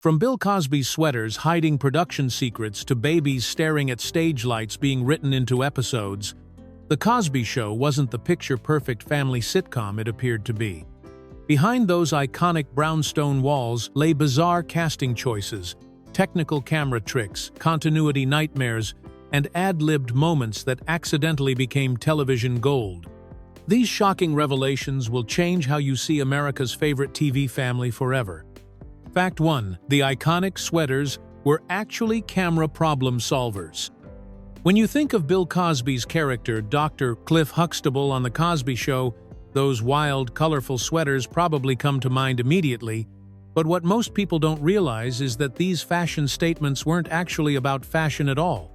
From Bill Cosby's sweaters hiding production secrets to babies staring at stage lights being written into episodes, The Cosby Show wasn't the picture-perfect family sitcom it appeared to be. Behind those iconic brownstone walls lay bizarre casting choices, technical camera tricks, continuity nightmares, and ad-libbed moments that accidentally became television gold. These shocking revelations will change how you see America's favorite TV family forever. Fact 1. The iconic sweaters were actually camera problem solvers. When you think of Bill Cosby's character, Dr. Cliff Huxtable on The Cosby Show, those wild, colorful sweaters probably come to mind immediately, but what most people don't realize is that these fashion statements weren't actually about fashion at all.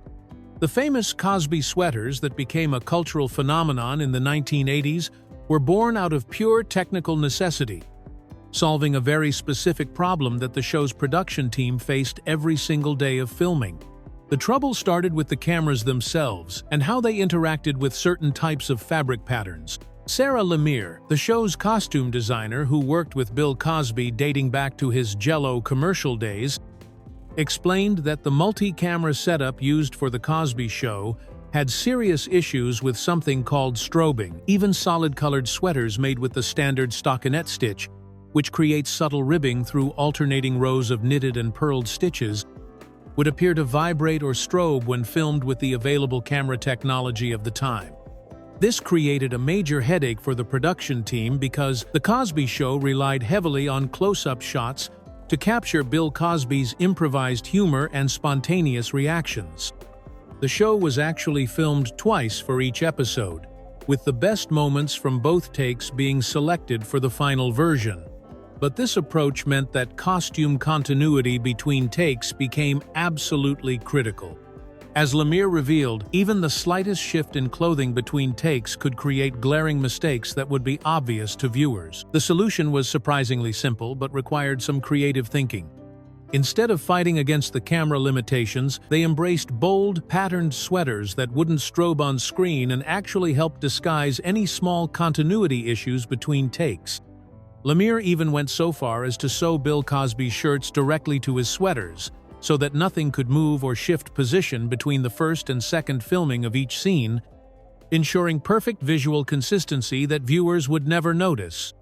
The famous Cosby sweaters that became a cultural phenomenon in the 1980s were born out of pure technical necessity, solving a very specific problem that the show's production team faced every single day of filming. The trouble started with the cameras themselves and how they interacted with certain types of fabric patterns. Sarah Lemire, the show's costume designer who worked with Bill Cosby dating back to his Jell-O commercial days, explained that the multi-camera setup used for The Cosby Show had serious issues with something called strobing. Even solid-colored sweaters made with the standard stockinette stitch, which creates subtle ribbing through alternating rows of knitted and purled stitches, would appear to vibrate or strobe when filmed with the available camera technology of the time. This created a major headache for the production team because The Cosby Show relied heavily on close-up shots to capture Bill Cosby's improvised humor and spontaneous reactions. The show was actually filmed twice for each episode, with the best moments from both takes being selected for the final version. But this approach meant that costume continuity between takes became absolutely critical. As Lemire revealed, even the slightest shift in clothing between takes could create glaring mistakes that would be obvious to viewers. The solution was surprisingly simple but required some creative thinking. Instead of fighting against the camera limitations, they embraced bold, patterned sweaters that wouldn't strobe on screen and actually helped disguise any small continuity issues between takes. Lemire even went so far as to sew Bill Cosby's shirts directly to his sweaters, so that nothing could move or shift position between the first and second filming of each scene, ensuring perfect visual consistency that viewers would never notice.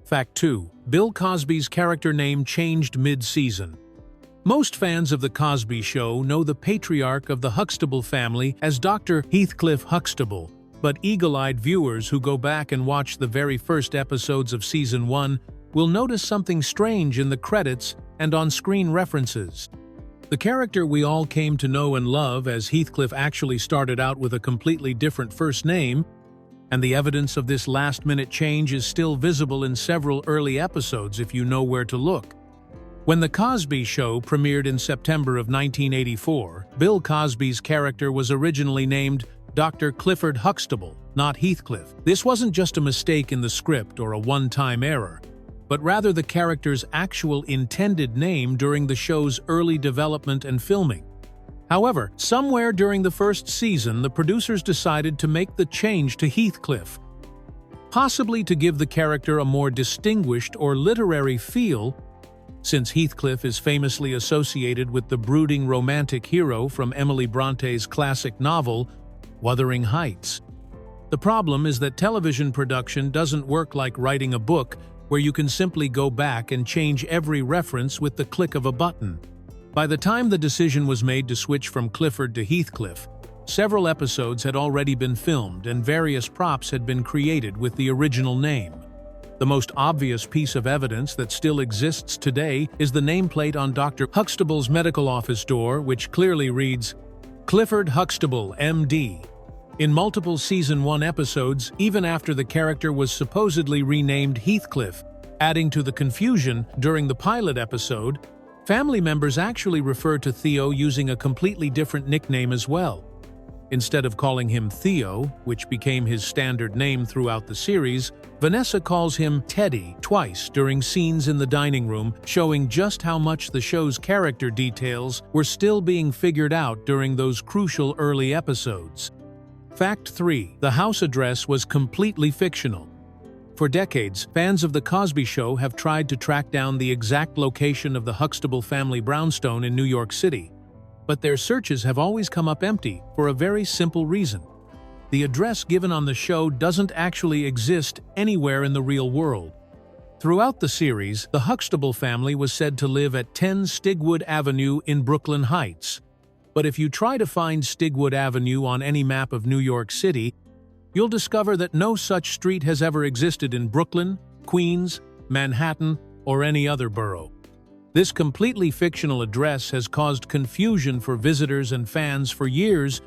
Fact 2. Bill Cosby's character name changed mid-season. Most fans of The Cosby Show know the patriarch of the Huxtable family as Dr. Heathcliff Huxtable, but eagle-eyed viewers who go back and watch the very first episodes of Season 1 will notice something strange in the credits and on-screen references. The character we all came to know and love as Heathcliff actually started out with a completely different first name, and the evidence of this last-minute change is still visible in several early episodes if you know where to look. When The Cosby Show premiered in September of 1984, Bill Cosby's character was originally named Dr. Clifford Huxtable, not Heathcliff. This wasn't just a mistake in the script or a one-time error, but rather the character's actual intended name during the show's early development and filming. However, somewhere during the first season, the producers decided to make the change to Heathcliff, possibly to give the character a more distinguished or literary feel, since Heathcliff is famously associated with the brooding romantic hero from Emily Bronte's classic novel, Wuthering Heights. The problem is that television production doesn't work like writing a book where you can simply go back and change every reference with the click of a button. By the time the decision was made to switch from Clifford to Heathcliff, several episodes had already been filmed and various props had been created with the original name. The most obvious piece of evidence that still exists today is the nameplate on Dr. Huxtable's medical office door, which clearly reads, Clifford Huxtable, M.D. In multiple Season 1 episodes, even after the character was supposedly renamed Heathcliff, adding to the confusion, during the pilot episode, family members actually refer to Theo using a completely different nickname as well. Instead of calling him Theo, which became his standard name throughout the series, Vanessa calls him Teddy twice during scenes in the dining room, showing just how much the show's character details were still being figured out during those crucial early episodes. Fact 3. The house address was completely fictional. For decades, fans of The Cosby Show have tried to track down the exact location of the Huxtable family brownstone in New York City, but their searches have always come up empty for a very simple reason. The address given on the show doesn't actually exist anywhere in the real world. Throughout the series, the Huxtable family was said to live at 10 Stigwood Avenue in Brooklyn Heights. But if you try to find Stigwood Avenue on any map of New York City, you'll discover that no such street has ever existed in Brooklyn, Queens, Manhattan, or any other borough. This completely fictional address has caused confusion for visitors and fans for years,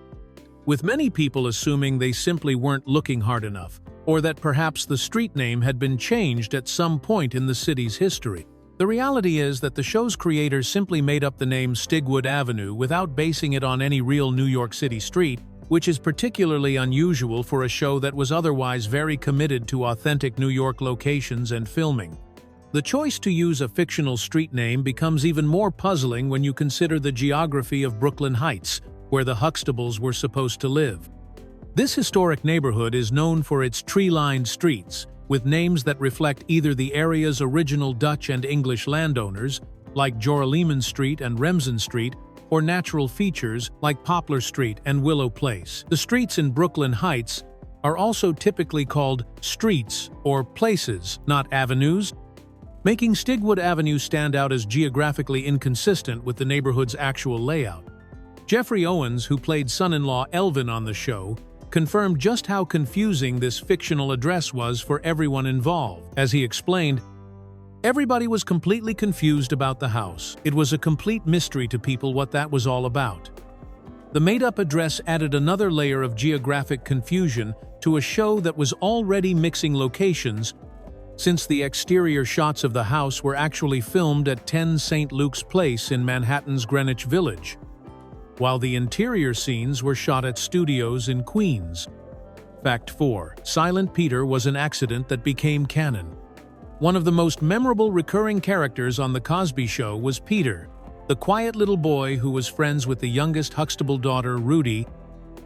with many people assuming they simply weren't looking hard enough, or that perhaps the street name had been changed at some point in the city's history. The reality is that the show's creators simply made up the name Stigwood Avenue without basing it on any real New York City street, which is particularly unusual for a show that was otherwise very committed to authentic New York locations and filming. The choice to use a fictional street name becomes even more puzzling when you consider the geography of Brooklyn Heights, where the Huxtables were supposed to live. This historic neighborhood is known for its tree-lined streets, with names that reflect either the area's original Dutch and English landowners, like Joralemon Street and Remsen Street, or natural features like Poplar Street and Willow Place. The streets in Brooklyn Heights are also typically called streets or places, not avenues, making Stigwood Avenue stand out as geographically inconsistent with the neighborhood's actual layout. Jeffrey Owens, who played son-in-law Elvin on the show, confirmed just how confusing this fictional address was for everyone involved. As he explained, everybody was completely confused about the house. It was a complete mystery to people what that was all about. The made-up address added another layer of geographic confusion to a show that was already mixing locations, since the exterior shots of the house were actually filmed at 10 St. Luke's Place in Manhattan's Greenwich Village, while the interior scenes were shot at studios in Queens. Fact 4. Silent Peter was an accident that became canon. One of the most memorable recurring characters on The Cosby Show was Peter, the quiet little boy who was friends with the youngest Huxtable daughter, Rudy.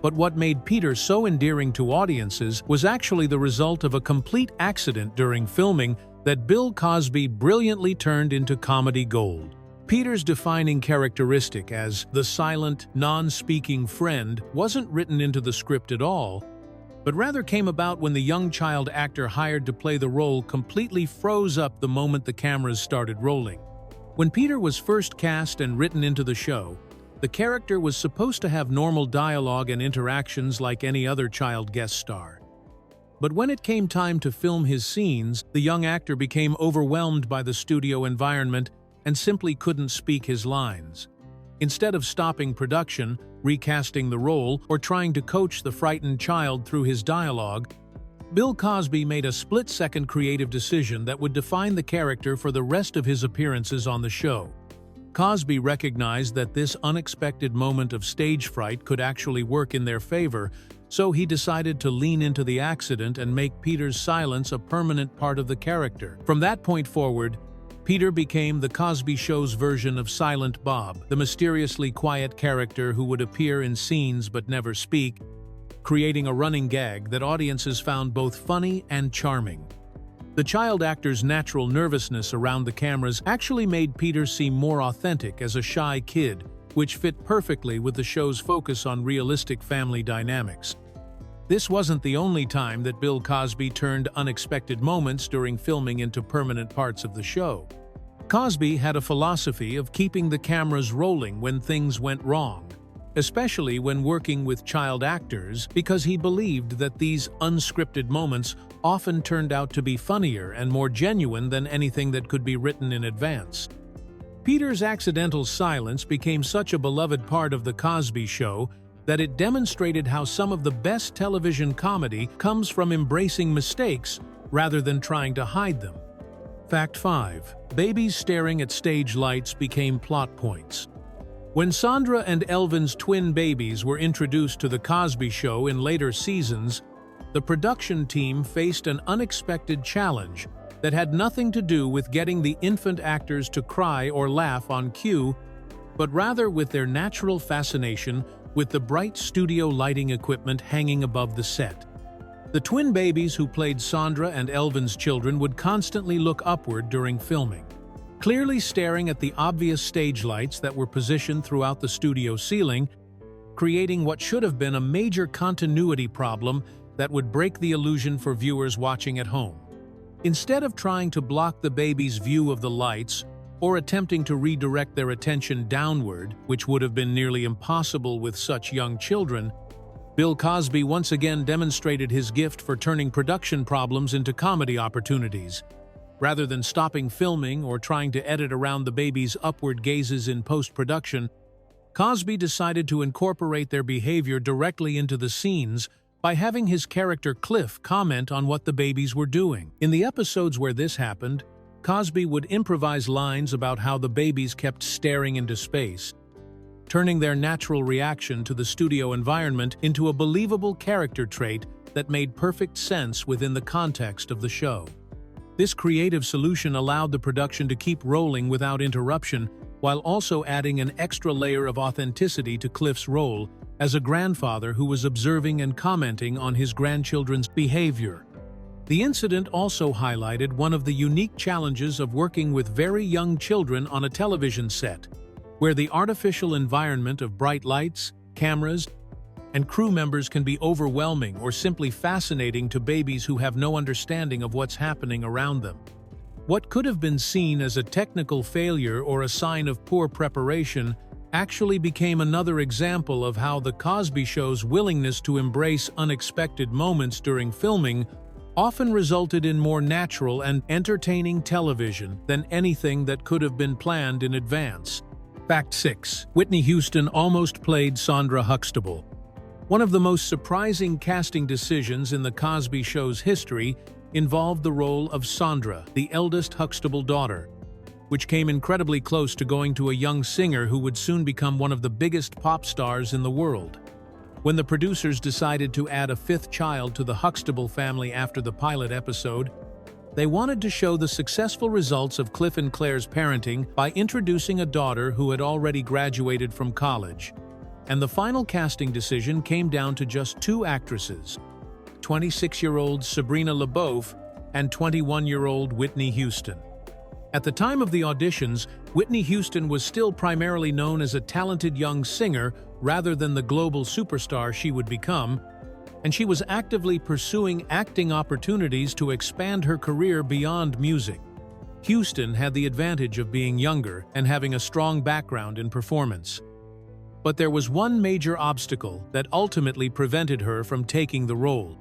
But what made Peter so endearing to audiences was actually the result of a complete accident during filming that Bill Cosby brilliantly turned into comedy gold. Peter's defining characteristic as the silent, non-speaking friend wasn't written into the script at all, but rather came about when the young child actor hired to play the role completely froze up the moment the cameras started rolling. When Peter was first cast and written into the show, the character was supposed to have normal dialogue and interactions like any other child guest star. But when it came time to film his scenes, the young actor became overwhelmed by the studio environment and simply couldn't speak his lines. Instead of stopping production, recasting the role, or trying to coach the frightened child through his dialogue, Bill Cosby made a split-second creative decision that would define the character for the rest of his appearances on the show. Cosby recognized that this unexpected moment of stage fright could actually work in their favor, so he decided to lean into the accident and make Peter's silence a permanent part of the character. From that point forward, Peter became The Cosby Show's version of Silent Bob, the mysteriously quiet character who would appear in scenes but never speak, creating a running gag that audiences found both funny and charming. The child actor's natural nervousness around the cameras actually made Peter seem more authentic as a shy kid, which fit perfectly with the show's focus on realistic family dynamics. This wasn't the only time that Bill Cosby turned unexpected moments during filming into permanent parts of the show. Cosby had a philosophy of keeping the cameras rolling when things went wrong, especially when working with child actors, because he believed that these unscripted moments often turned out to be funnier and more genuine than anything that could be written in advance. Peter's accidental silence became such a beloved part of The Cosby Show that it demonstrated how some of the best television comedy comes from embracing mistakes rather than trying to hide them. Fact 5. Babies staring at stage lights became plot points. When Sandra and Elvin's twin babies were introduced to The Cosby Show in later seasons, the production team faced an unexpected challenge that had nothing to do with getting the infant actors to cry or laugh on cue, but rather with their natural fascination with the bright studio lighting equipment hanging above the set. The twin babies who played Sandra and Elvin's children would constantly look upward during filming, clearly staring at the obvious stage lights that were positioned throughout the studio ceiling, creating what should have been a major continuity problem that would break the illusion for viewers watching at home. Instead of trying to block the baby's view of the lights or attempting to redirect their attention downward, which would have been nearly impossible with such young children, Bill Cosby once again demonstrated his gift for turning production problems into comedy opportunities. Rather than stopping filming or trying to edit around the baby's upward gazes in post-production, Cosby decided to incorporate their behavior directly into the scenes by having his character Cliff comment on what the babies were doing. In the episodes where this happened, Cosby would improvise lines about how the babies kept staring into space, turning their natural reaction to the studio environment into a believable character trait that made perfect sense within the context of the show. This creative solution allowed the production to keep rolling without interruption, while also adding an extra layer of authenticity to Cliff's role as a grandfather who was observing and commenting on his grandchildren's behavior. The incident also highlighted one of the unique challenges of working with very young children on a television set, where the artificial environment of bright lights, cameras, and crew members can be overwhelming or simply fascinating to babies who have no understanding of what's happening around them. What could have been seen as a technical failure or a sign of poor preparation actually became another example of how The Cosby Show's willingness to embrace unexpected moments during filming often resulted in more natural and entertaining television than anything that could have been planned in advance. Fact 6. Whitney Houston almost played Sandra Huxtable. One of the most surprising casting decisions in The Cosby Show's history involved the role of Sandra, the eldest Huxtable daughter, which came incredibly close to going to a young singer who would soon become one of the biggest pop stars in the world. When the producers decided to add a fifth child to the Huxtable family after the pilot episode, they wanted to show the successful results of Cliff and Claire's parenting by introducing a daughter who had already graduated from college. And the final casting decision came down to just two actresses, 26-year-old Sabrina LaBeouf and 21-year-old Whitney Houston. At the time of the auditions, Whitney Houston was still primarily known as a talented young singer rather than the global superstar she would become, and she was actively pursuing acting opportunities to expand her career beyond music. Houston had the advantage of being younger and having a strong background in performance. But there was one major obstacle that ultimately prevented her from taking the role.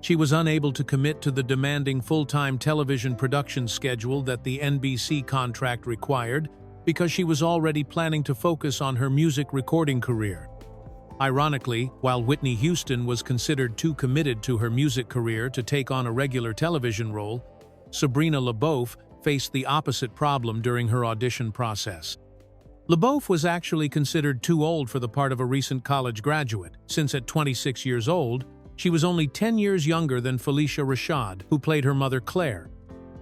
She was unable to commit to the demanding full-time television production schedule that the NBC contract required because she was already planning to focus on her music recording career. Ironically, while Whitney Houston was considered too committed to her music career to take on a regular television role, Sabrina LaBeouf faced the opposite problem during her audition process. LaBeouf was actually considered too old for the part of a recent college graduate, since at 26 years old, she was only 10 years younger than Phylicia Rashad, who played her mother Claire.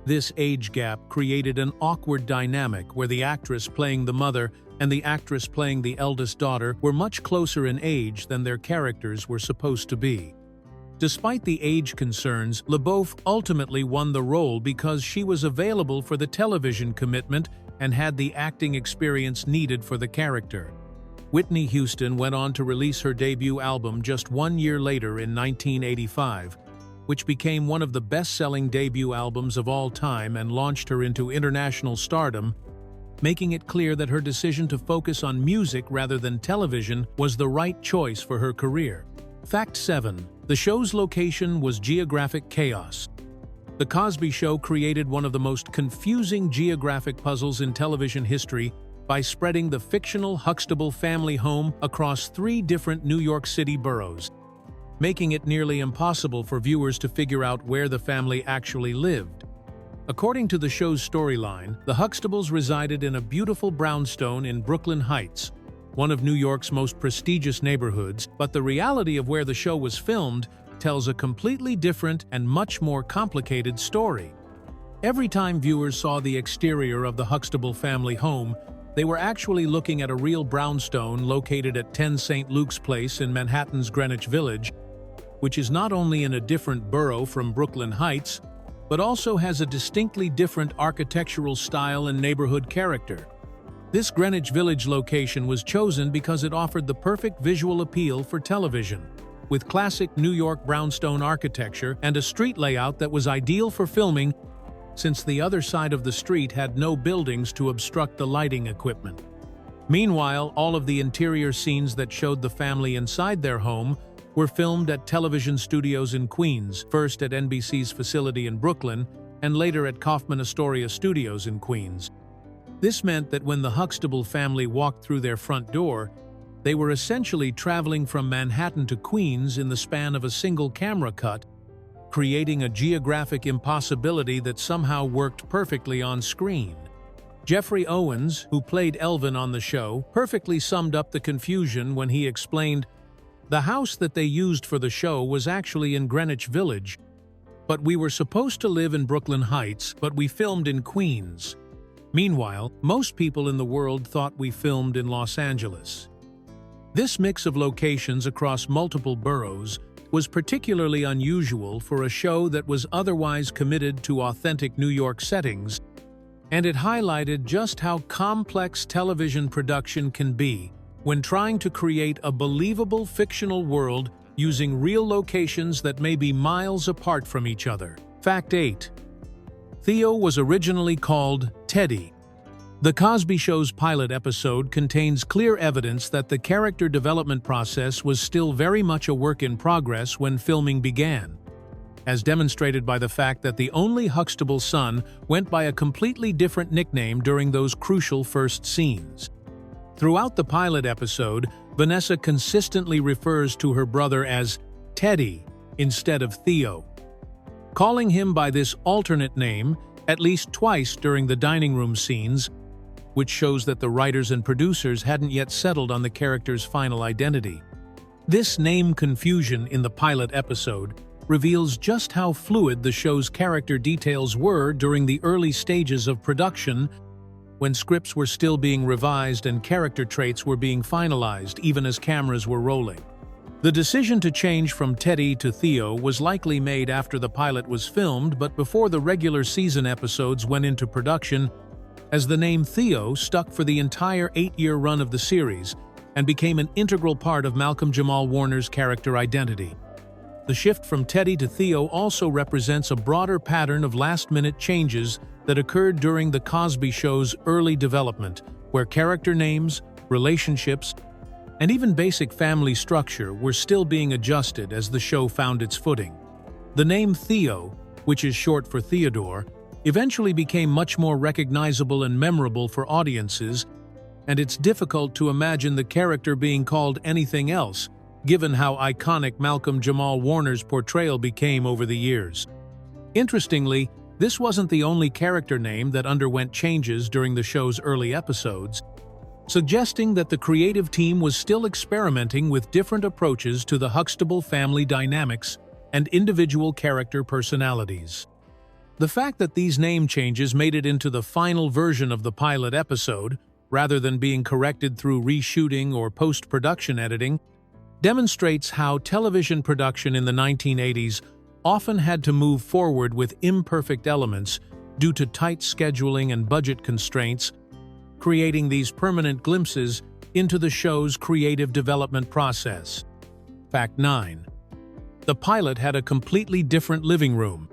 This age gap created an awkward dynamic where the actress playing the mother and the actress playing the eldest daughter were much closer in age than their characters were supposed to be. Despite the age concerns, LaBeouf ultimately won the role because she was available for the television commitment and had the acting experience needed for the character. Whitney Houston went on to release her debut album just 1 year later in 1985, which became one of the best-selling debut albums of all time and launched her into international stardom, making it clear that her decision to focus on music rather than television was the right choice for her career. Fact 7. The show's location was geographic chaos. The Cosby Show created one of the most confusing geographic puzzles in television history by spreading the fictional Huxtable family home across 3 different New York City boroughs, making it nearly impossible for viewers to figure out where the family actually lived. According to the show's storyline, the Huxtables resided in a beautiful brownstone in Brooklyn Heights, one of New York's most prestigious neighborhoods, but the reality of where the show was filmed tells a completely different and much more complicated story. Every time viewers saw the exterior of the Huxtable family home, they were actually looking at a real brownstone located at 10 St. Luke's Place in Manhattan's Greenwich Village, which is not only in a different borough from Brooklyn Heights, but also has a distinctly different architectural style and neighborhood character. This Greenwich Village location was chosen because it offered the perfect visual appeal for television, with classic New York brownstone architecture and a street layout that was ideal for filming since the other side of the street had no buildings to obstruct the lighting equipment. Meanwhile, all of the interior scenes that showed the family inside their home were filmed at television studios in Queens, first at NBC's facility in Brooklyn, and later at Kaufman Astoria Studios in Queens. This meant that when the Huxtable family walked through their front door, they were essentially traveling from Manhattan to Queens in the span of a single camera cut, creating a geographic impossibility that somehow worked perfectly on screen. Jeffrey Owens, who played Elvin on the show, perfectly summed up the confusion when he explained, "The house that they used for the show was actually in Greenwich Village, but we were supposed to live in Brooklyn Heights, but we filmed in Queens. Meanwhile, most people in the world thought we filmed in Los Angeles." This mix of locations across multiple boroughs was particularly unusual for a show that was otherwise committed to authentic New York settings, and it highlighted just how complex television production can be when trying to create a believable fictional world using real locations that may be miles apart from each other. Fact 8. Theo was originally called Teddy. The Cosby Show's pilot episode contains clear evidence that the character development process was still very much a work in progress when filming began, as demonstrated by the fact that the only Huxtable son went by a completely different nickname during those crucial first scenes. Throughout the pilot episode, Vanessa consistently refers to her brother as Teddy instead of Theo, calling him by this alternate name at least twice during the dining room scenes, which shows that the writers and producers hadn't yet settled on the character's final identity. This name confusion in the pilot episode reveals just how fluid the show's character details were during the early stages of production, when scripts were still being revised and character traits were being finalized even as cameras were rolling. The decision to change from Teddy to Theo was likely made after the pilot was filmed but before the regular season episodes went into production, as the name Theo stuck for the entire 8-year run of the series and became an integral part of Malcolm Jamal Warner's character identity. The shift from Teddy to Theo also represents a broader pattern of last-minute changes that occurred during The Cosby Show's early development, where character names, relationships, and even basic family structure were still being adjusted as the show found its footing. The name Theo, which is short for Theodore, eventually became much more recognizable and memorable for audiences, and it's difficult to imagine the character being called anything else, given how iconic Malcolm Jamal Warner's portrayal became over the years. Interestingly, this wasn't the only character name that underwent changes during the show's early episodes, suggesting that the creative team was still experimenting with different approaches to the Huxtable family dynamics and individual character personalities. The fact that these name changes made it into the final version of the pilot episode, rather than being corrected through reshooting or post-production editing, demonstrates how television production in the 1980s often had to move forward with imperfect elements due to tight scheduling and budget constraints, creating these permanent glimpses into the show's creative development process. Fact 9. The pilot had a completely different living room.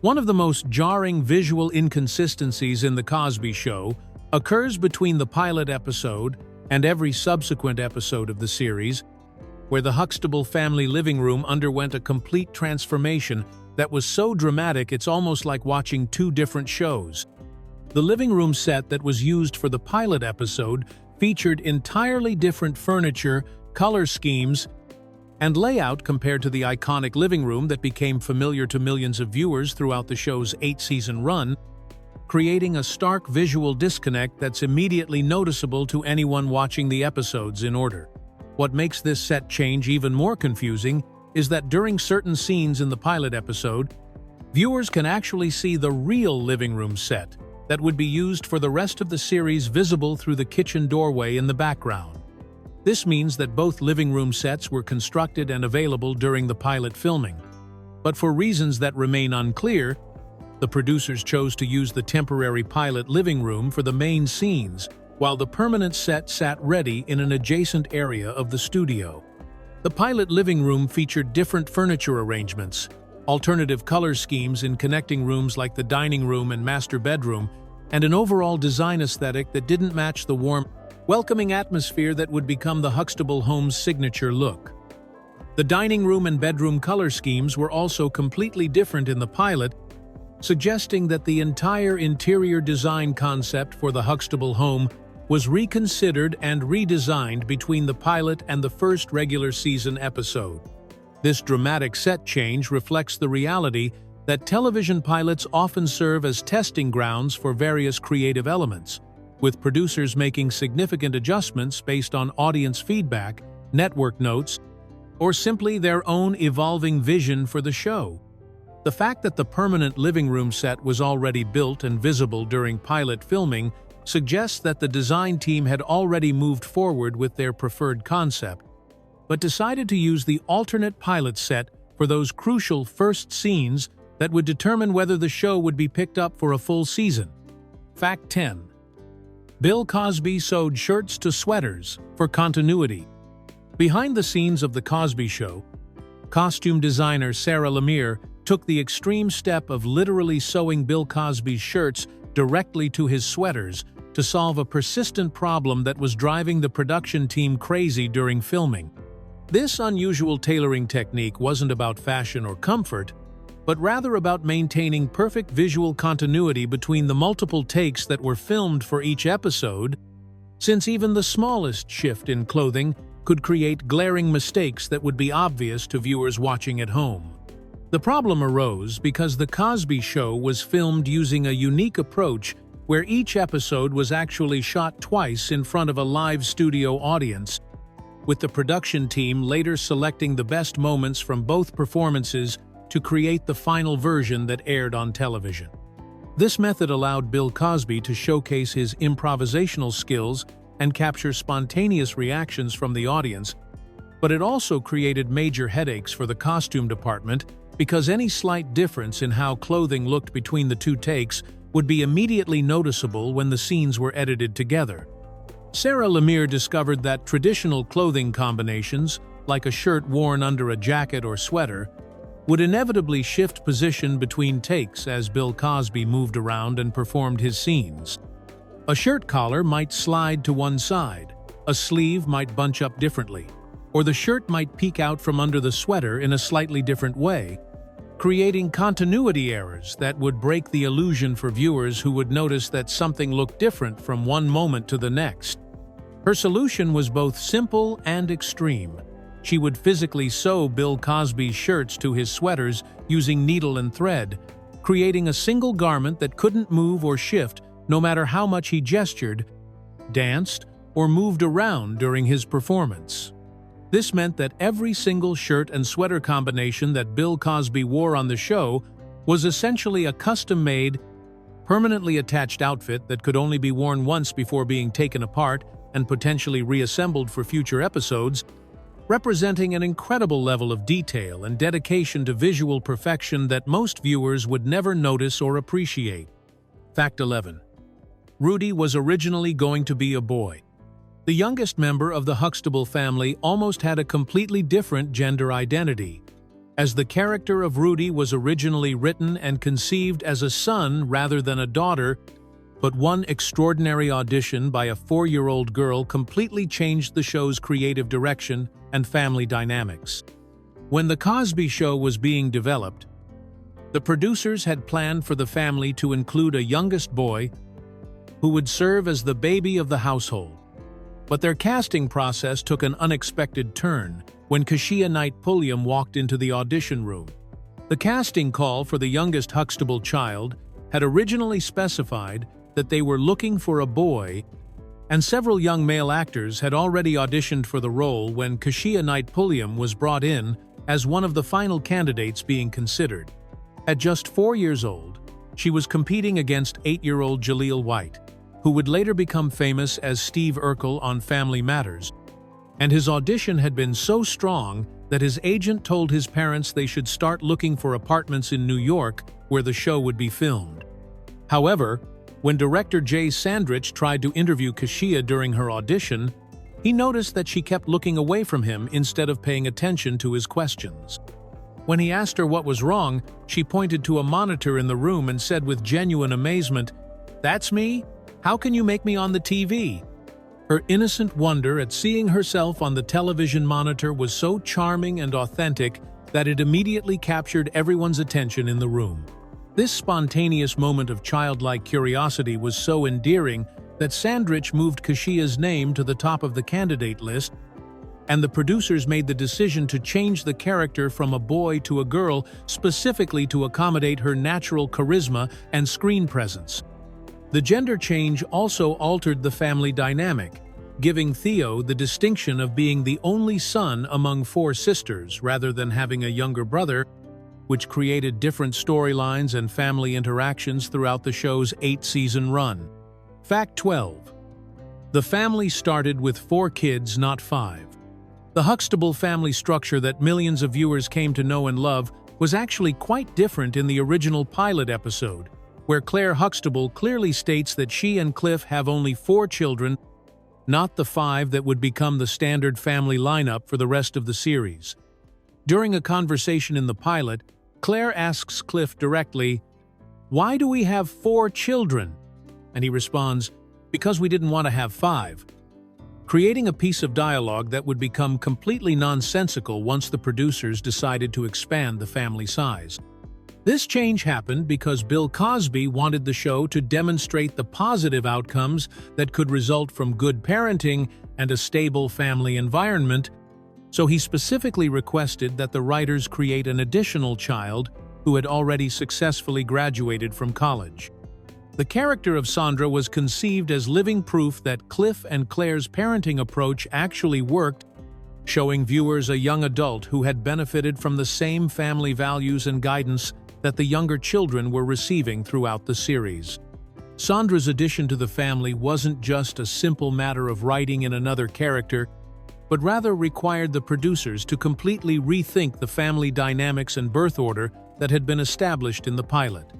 One of the most jarring visual inconsistencies in The Cosby Show occurs between the pilot episode and every subsequent episode of the series, where the Huxtable family living room underwent a complete transformation that was so dramatic it's almost like watching two different shows. The living room set that was used for the pilot episode featured entirely different furniture, color schemes, and layout compared to the iconic living room that became familiar to millions of viewers throughout the show's 8-season run, creating a stark visual disconnect that's immediately noticeable to anyone watching the episodes in order. What makes this set change even more confusing is that during certain scenes in the pilot episode, viewers can actually see the real living room set that would be used for the rest of the series visible through the kitchen doorway in the background. This means that both living room sets were constructed and available during the pilot filming. But for reasons that remain unclear, the producers chose to use the temporary pilot living room for the main scenes, while the permanent set sat ready in an adjacent area of the studio. The pilot living room featured different furniture arrangements, alternative color schemes in connecting rooms like the dining room and master bedroom, and an overall design aesthetic that didn't match the warm, welcoming atmosphere that would become the Huxtable home's signature look. The dining room and bedroom color schemes were also completely different in the pilot, suggesting that the entire interior design concept for the Huxtable home was reconsidered and redesigned between the pilot and the first regular season episode. This dramatic set change reflects the reality that television pilots often serve as testing grounds for various creative elements, with producers making significant adjustments based on audience feedback, network notes, or simply their own evolving vision for the show. The fact that the permanent living room set was already built and visible during pilot filming suggests that the design team had already moved forward with their preferred concept, but decided to use the alternate pilot set for those crucial first scenes that would determine whether the show would be picked up for a full season. Fact 10. Bill Cosby sewed shirts to sweaters for continuity. Behind the scenes of The Cosby Show, costume designer Sarah Lemire took the extreme step of literally sewing Bill Cosby's shirts directly to his sweaters to solve a persistent problem that was driving the production team crazy during filming. This unusual tailoring technique wasn't about fashion or comfort, but rather about maintaining perfect visual continuity between the multiple takes that were filmed for each episode, since even the smallest shift in clothing could create glaring mistakes that would be obvious to viewers watching at home. The problem arose because The Cosby Show was filmed using a unique approach where each episode was actually shot twice in front of a live studio audience, with the production team later selecting the best moments from both performances to create the final version that aired on television. This method allowed Bill Cosby to showcase his improvisational skills and capture spontaneous reactions from the audience, but it also created major headaches for the costume department because any slight difference in how clothing looked between the two takes would be immediately noticeable when the scenes were edited together. Sarah Lemire discovered that traditional clothing combinations, like a shirt worn under a jacket or sweater, would inevitably shift position between takes as Bill Cosby moved around and performed his scenes. A shirt collar might slide to one side, a sleeve might bunch up differently, or the shirt might peek out from under the sweater in a slightly different way, creating continuity errors that would break the illusion for viewers who would notice that something looked different from one moment to the next. Her solution was both simple and extreme. She would physically sew Bill Cosby's shirts to his sweaters using needle and thread, creating a single garment that couldn't move or shift no matter how much he gestured, danced, or moved around during his performance. This meant that every single shirt and sweater combination that Bill Cosby wore on the show was essentially a custom-made, permanently attached outfit that could only be worn once before being taken apart and potentially reassembled for future episodes, representing an incredible level of detail and dedication to visual perfection that most viewers would never notice or appreciate. Fact 11. Rudy was originally going to be a boy. The youngest member of the Huxtable family almost had a completely different gender identity, as the character of Rudy was originally written and conceived as a son rather than a daughter, but one extraordinary audition by a 4-year-old girl completely changed the show's creative direction and family dynamics. When The Cosby Show was being developed, the producers had planned for the family to include a youngest boy who would serve as the baby of the household. But their casting process took an unexpected turn when Kashia Knight Pulliam walked into the audition room. The casting call for the youngest Huxtable child had originally specified that they were looking for a boy, and several young male actors had already auditioned for the role when Kashia Knight Pulliam was brought in as one of the final candidates being considered. At just 4 years old, she was competing against 8-year-old Jaleel White, who would later become famous as Steve Urkel on Family Matters. and his audition had been so strong that his agent told his parents they should start looking for apartments in New York where the show would be filmed. However, when director Jay Sandrich tried to interview Kashia during her audition, he noticed that she kept looking away from him instead of paying attention to his questions. When he asked her what was wrong, she pointed to a monitor in the room and said with genuine amazement, "That's me? How can you make me on the TV?" Her innocent wonder at seeing herself on the television monitor was so charming and authentic that it immediately captured everyone's attention in the room. This spontaneous moment of childlike curiosity was so endearing that Sandrich moved Kashia's name to the top of the candidate list, and the producers made the decision to change the character from a boy to a girl specifically to accommodate her natural charisma and screen presence. The gender change also altered the family dynamic, giving Theo the distinction of being the only son among 4 sisters rather than having a younger brother, which created different storylines and family interactions throughout the show's 8-season run. Fact 12. The family started with 4 kids, not 5. The Huxtable family structure that millions of viewers came to know and love was actually quite different in the original pilot episode, where Claire Huxtable clearly states that she and Cliff have only 4 children, not the 5 that would become the standard family lineup for the rest of the series. During a conversation in the pilot, Claire asks Cliff directly, "Why do we have 4 children?" And he responds, "Because we didn't want to have 5. Creating a piece of dialogue that would become completely nonsensical once the producers decided to expand the family size. This change happened because Bill Cosby wanted the show to demonstrate the positive outcomes that could result from good parenting and a stable family environment, so he specifically requested that the writers create an additional child who had already successfully graduated from college. The character of Sandra was conceived as living proof that Cliff and Claire's parenting approach actually worked, showing viewers a young adult who had benefited from the same family values and guidance that the younger children were receiving throughout the series. Sandra's addition to the family wasn't just a simple matter of writing in another character, but rather required the producers to completely rethink the family dynamics and birth order that had been established in the pilot.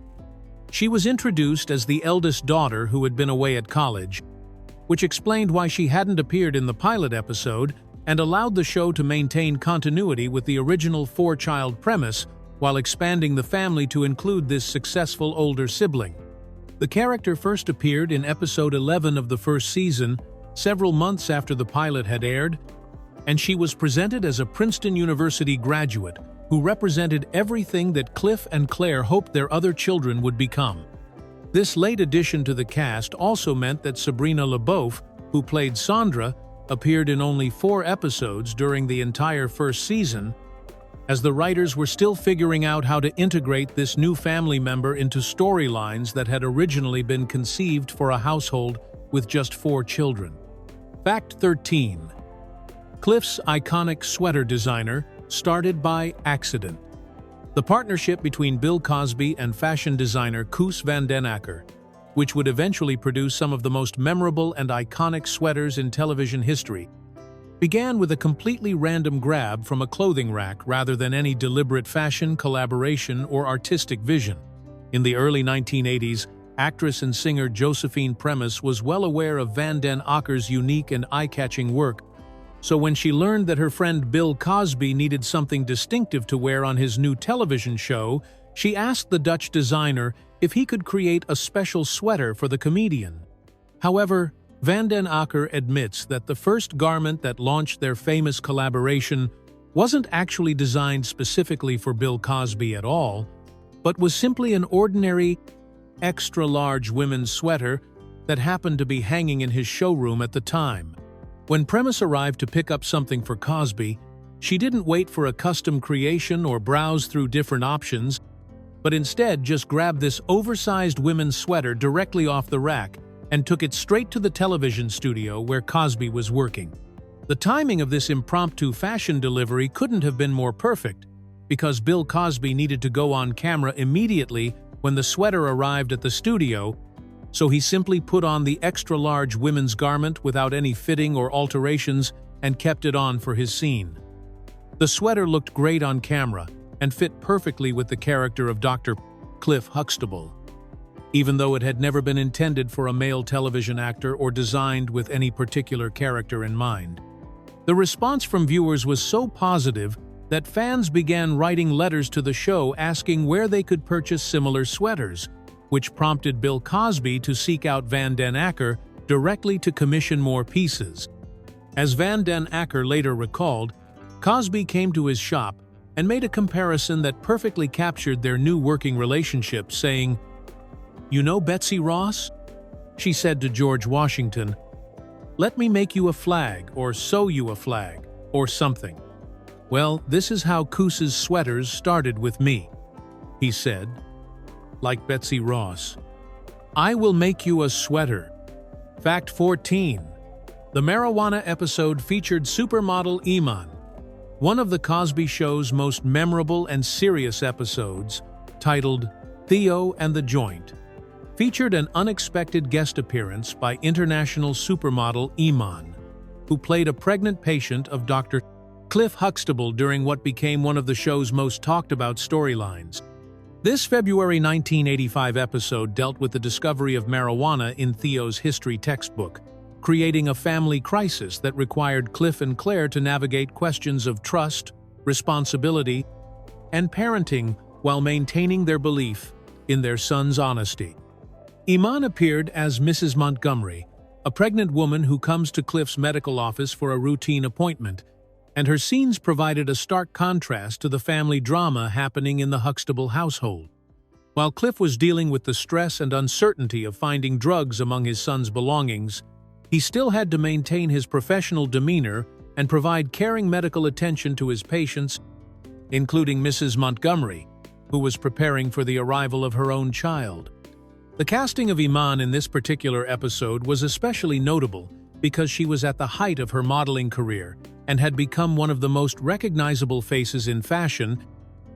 She was introduced as the eldest daughter who had been away at college, which explained why she hadn't appeared in the pilot episode and allowed the show to maintain continuity with the original 4-child premise while expanding the family to include this successful older sibling. The character first appeared in episode 11 of the first season, several months after the pilot had aired, and she was presented as a Princeton University graduate who represented everything that Cliff and Claire hoped their other children would become. This late addition to the cast also meant that Sabrina LaBeouf, who played Sandra, appeared in only 4 episodes during the entire first season, as the writers were still figuring out how to integrate this new family member into storylines that had originally been conceived for a household with just 4 children. Fact 13. Cliff's iconic sweater designer started by accident. The partnership between Bill Cosby and fashion designer Koos van den Akker, which would eventually produce some of the most memorable and iconic sweaters in television history, began with a completely random grab from a clothing rack rather than any deliberate fashion, collaboration, or artistic vision. In the early 1980s, actress and singer Josephine Premis was well aware of Van den Akker's unique and eye-catching work, so when she learned that her friend Bill Cosby needed something distinctive to wear on his new television show, she asked the Dutch designer if he could create a special sweater for the comedian. However, Van den Akker admits that the first garment that launched their famous collaboration wasn't actually designed specifically for Bill Cosby at all, but was simply an ordinary, extra-large women's sweater that happened to be hanging in his showroom at the time. When Premis arrived to pick up something for Cosby, she didn't wait for a custom creation or browse through different options, but instead just grabbed this oversized women's sweater directly off the rack and took it straight to the television studio where Cosby was working. The timing of this impromptu fashion delivery couldn't have been more perfect, because Bill Cosby needed to go on camera immediately when the sweater arrived at the studio, so he simply put on the extra-large women's garment without any fitting or alterations and kept it on for his scene. The sweater looked great on camera and fit perfectly with the character of Dr. Cliff Huxtable, even though it had never been intended for a male television actor or designed with any particular character in mind. The response from viewers was so positive that fans began writing letters to the show asking where they could purchase similar sweaters, which prompted Bill Cosby to seek out Van den Akker directly to commission more pieces. As Van den Akker later recalled, Cosby came to his shop and made a comparison that perfectly captured their new working relationship, saying, "You know Betsy Ross? She said to George Washington, 'Let me make you a flag, or sew you a flag, or something.' Well, this is how Coos's sweaters started with me," he said. Like Betsy Ross. "I will make you a sweater." Fact 14. The marijuana episode featured supermodel Iman. One of the Cosby Show's most memorable and serious episodes, titled Theo and the Joint, featured an unexpected guest appearance by international supermodel Iman, who played a pregnant patient of Dr. Cliff Huxtable during what became one of the show's most talked-about storylines. This February 1985 episode dealt with the discovery of marijuana in Theo's history textbook, creating a family crisis that required Cliff and Claire to navigate questions of trust, responsibility, and parenting while maintaining their belief in their son's honesty. Iman appeared as Mrs. Montgomery, a pregnant woman who comes to Cliff's medical office for a routine appointment, and her scenes provided a stark contrast to the family drama happening in the Huxtable household. While Cliff was dealing with the stress and uncertainty of finding drugs among his son's belongings, he still had to maintain his professional demeanor and provide caring medical attention to his patients, including Mrs. Montgomery, who was preparing for the arrival of her own child. The casting of Iman in this particular episode was especially notable because she was at the height of her modeling career and had become one of the most recognizable faces in fashion,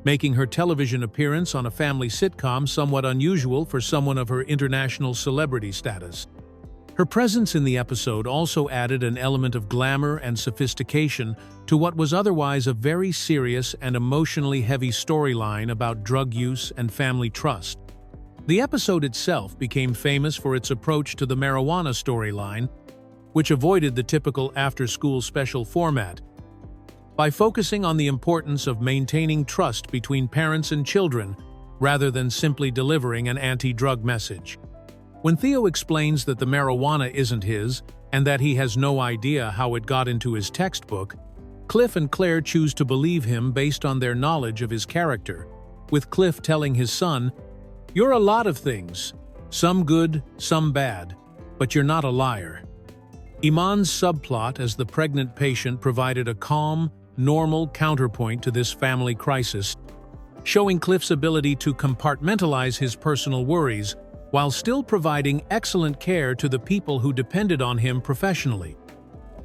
making her television appearance on a family sitcom somewhat unusual for someone of her international celebrity status. Her presence in the episode also added an element of glamour and sophistication to what was otherwise a very serious and emotionally heavy storyline about drug use and family trust. The episode itself became famous for its approach to the marijuana storyline, which avoided the typical after-school special format, by focusing on the importance of maintaining trust between parents and children rather than simply delivering an anti-drug message. When Theo explains that the marijuana isn't his and that he has no idea how it got into his textbook, Cliff and Claire choose to believe him based on their knowledge of his character, with Cliff telling his son, "You're a lot of things, some good, some bad, but you're not a liar." Iman's subplot as the pregnant patient provided a calm, normal counterpoint to this family crisis, showing Cliff's ability to compartmentalize his personal worries while still providing excellent care to the people who depended on him professionally.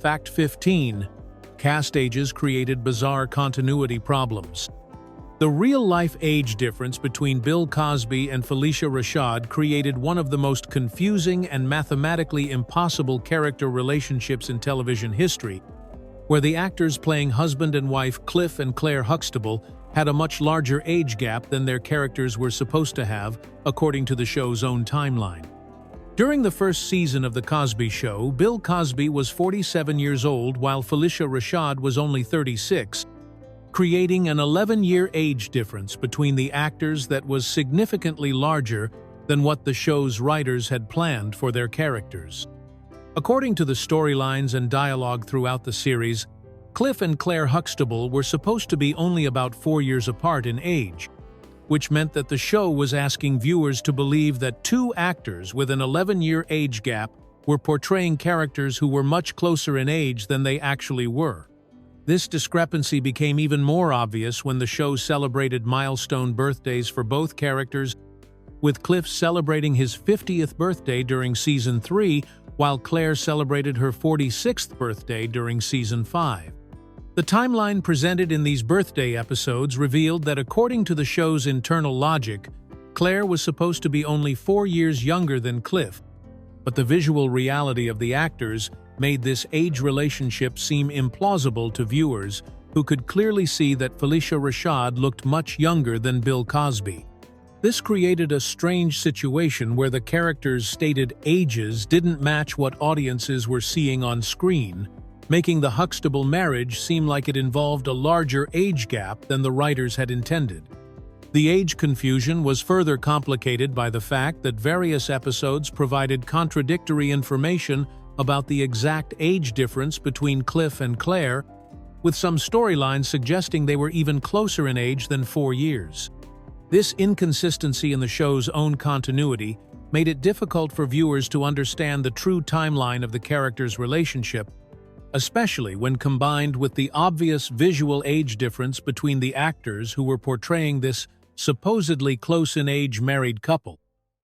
Fact 15. Cast ages created bizarre continuity problems. The real-life age difference between Bill Cosby and Phylicia Rashad created one of the most confusing and mathematically impossible character relationships in television history, where the actors playing husband and wife Cliff and Claire Huxtable had a much larger age gap than their characters were supposed to have, according to the show's own timeline. During the first season of The Cosby Show, Bill Cosby was 47 years old while Phylicia Rashad was only 36, creating an 11-year age difference between the actors that was significantly larger than what the show's writers had planned for their characters. According to the storylines and dialogue throughout the series, Cliff and Claire Huxtable were supposed to be only about 4 years apart in age, which meant that the show was asking viewers to believe that two actors with an 11-year age gap were portraying characters who were much closer in age than they actually were. This discrepancy became even more obvious when the show celebrated milestone birthdays for both characters, with Cliff celebrating his 50th birthday during Season 3, while Claire celebrated her 46th birthday during Season 5. The timeline presented in these birthday episodes revealed that according to the show's internal logic, Claire was supposed to be only 4 years younger than Cliff, but the visual reality of the actors made this age relationship seem implausible to viewers who could clearly see that Felicia Rashad looked much younger than Bill Cosby. This created a strange situation where the characters' stated ages didn't match what audiences were seeing on screen, making the Huxtable marriage seem like it involved a larger age gap than the writers had intended. The age confusion was further complicated by the fact that various episodes provided contradictory information about the exact age difference between Cliff and Claire, with some storylines suggesting they were even closer in age than 4 years. This inconsistency in the show's own continuity made it difficult for viewers to understand the true timeline of the characters' relationship, especially when combined with the obvious visual age difference between the actors who were portraying this supposedly close-in-age married couple.